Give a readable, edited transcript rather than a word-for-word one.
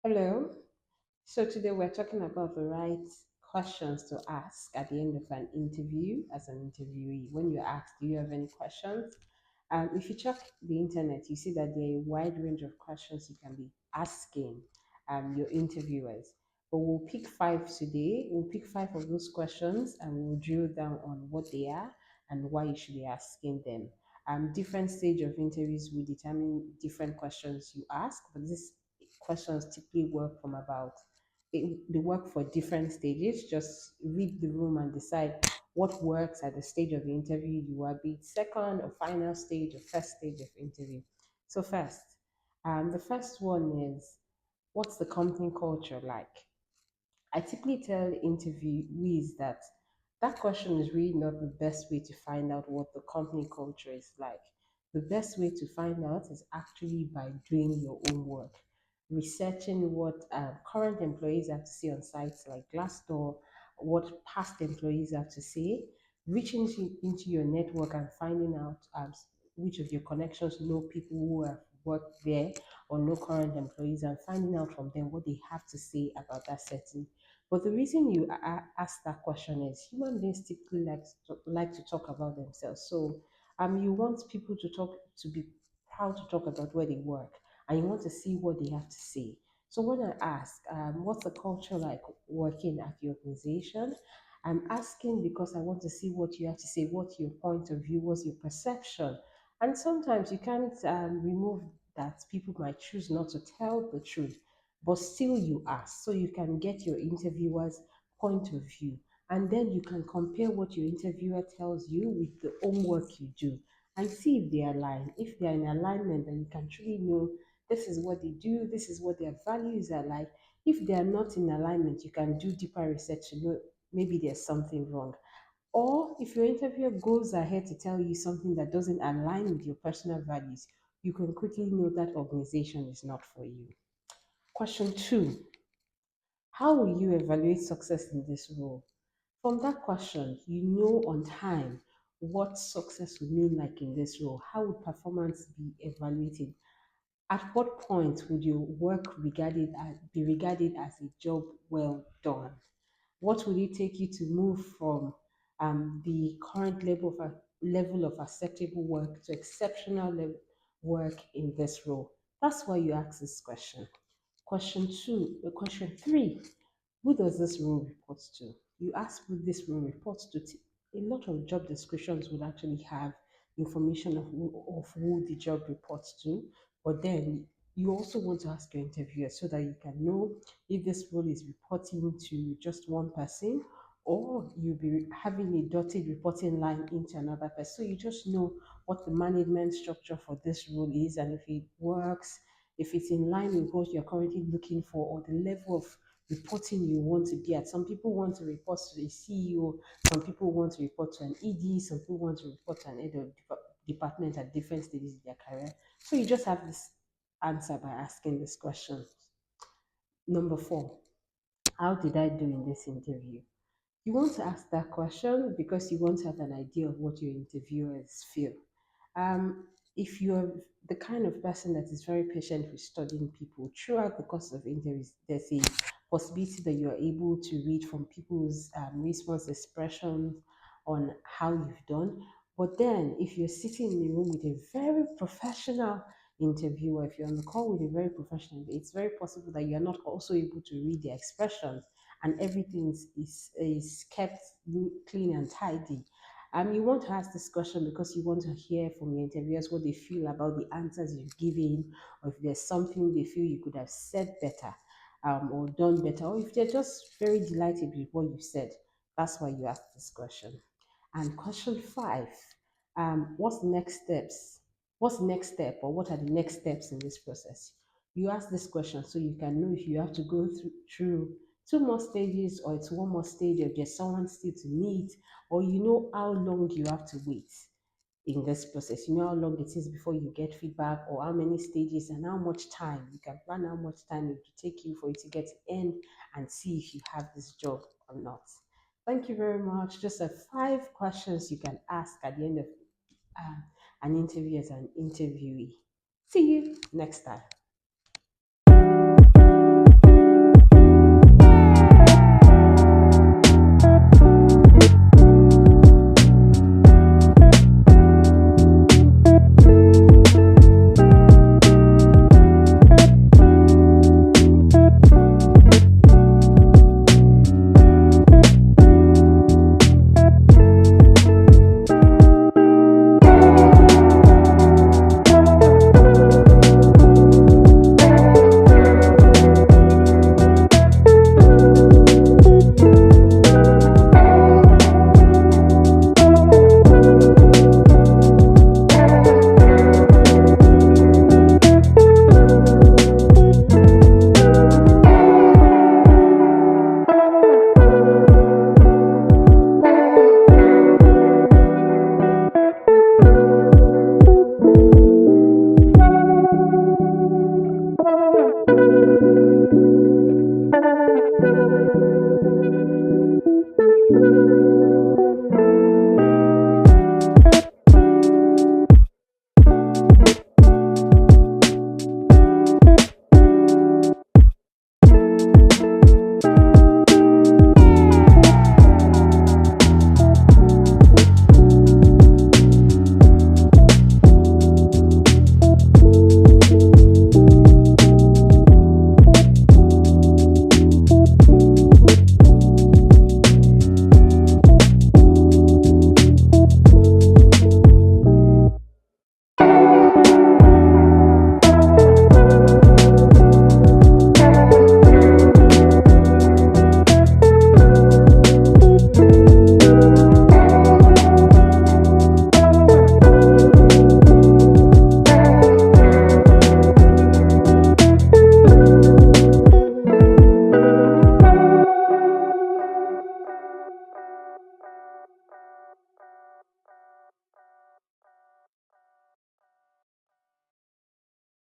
Hello. So today we're talking about the right questions to ask at the end of an interview as an interviewee. When you're asked, do you have any questions? If you check the internet, you see that there are a wide range of questions you can be asking your interviewers. But we'll pick five today. We'll pick five of those questions and we'll drill down on what they are and why you should be asking them. Different stage of interviews will determine different questions you ask, but these questions typically work from about they work for different stages. Just read the room and decide what works at the stage of the interview you are, be it second or final stage or first stage of interview. So first, the first one is, what's the company culture like? I typically tell interviewees that that question is really not the best way to find out what the company culture is like. The best way to find out is actually by doing your own work, researching what current employees have to say on sites like Glassdoor, what past employees have to say, reaching into your network and finding out which of your connections know people who have worked there or know current employees and finding out from them what they have to say about that setting. But the reason you ask that question is human beings typically like to talk about themselves. So you want people to be proud to talk about where they work, and you want to see what they have to say. So when I ask, what's the culture like working at the organization? I'm asking because I want to see what you have to say, what's your point of view, what's your perception. And sometimes you can't remove that people might choose not to tell the truth, but still you ask so you can get your interviewer's point of view. And then you can compare what your interviewer tells you with the homework you do and see if they align. If they are in alignment, then you can truly know this is what they do, this is what their values are like. If they are not in alignment, you can do deeper research to know maybe there's something wrong. Or if your interviewer goes ahead to tell you something that doesn't align with your personal values, you can quickly know that organization is not for you. Question two, how will you evaluate success in this role? From that question, you know on time what success would mean like in this role. How would performance be evaluated? At what point would your work be regarded as a job well done? What will it take you to move from the current level of acceptable work to exceptional work in this role? That's why you ask this question. Question three, who does this role report to? You ask who this role reports to. A lot of job descriptions would actually have information of who the job reports to, but then you also want to ask your interviewer so that you can know if this role is reporting to just one person or you'll be having a dotted reporting line into another person. So you just know what the management structure for this role is and if it works, if it's in line with what you're currently looking for or the level of reporting you want to be at. Some people want to report to the CEO, some people want to report to an ED, some people want to report to an head of department at different stages in their career. So you just have this answer by asking this question. Number four, how did I do in this interview? You want to ask that question because you want to have an idea of what your interviewers feel. Um, if you're the kind of person that is very patient with studying people throughout the course of interviews, there's a possibility that you're able to read from people's response expressions on how you've done. But then, if you're sitting in a room with a very professional interviewer, if you're on the call with a very professional, it's very possible that you're not also able to read their expressions and everything is kept clean and tidy. You want to ask this question because you want to hear from your interviewers what they feel about the answers you've given, or if there's something they feel you could have said better or done better, or if they're just very delighted with what you said. That's why you ask this question. And question five, what's the next steps? What's the next step, or what are the next steps in this process? You ask this question so you can know if you have to go through two more stages or it's one more stage if there's someone still to meet, or you know how long you have to wait in this process. You know how long it is before you get feedback, or how many stages and how much time. You can plan how much time it will take you for you to get to end and see if you have this job or not. Thank you very much. Just five questions you can ask at the end of an interview as an interviewee. See you next time.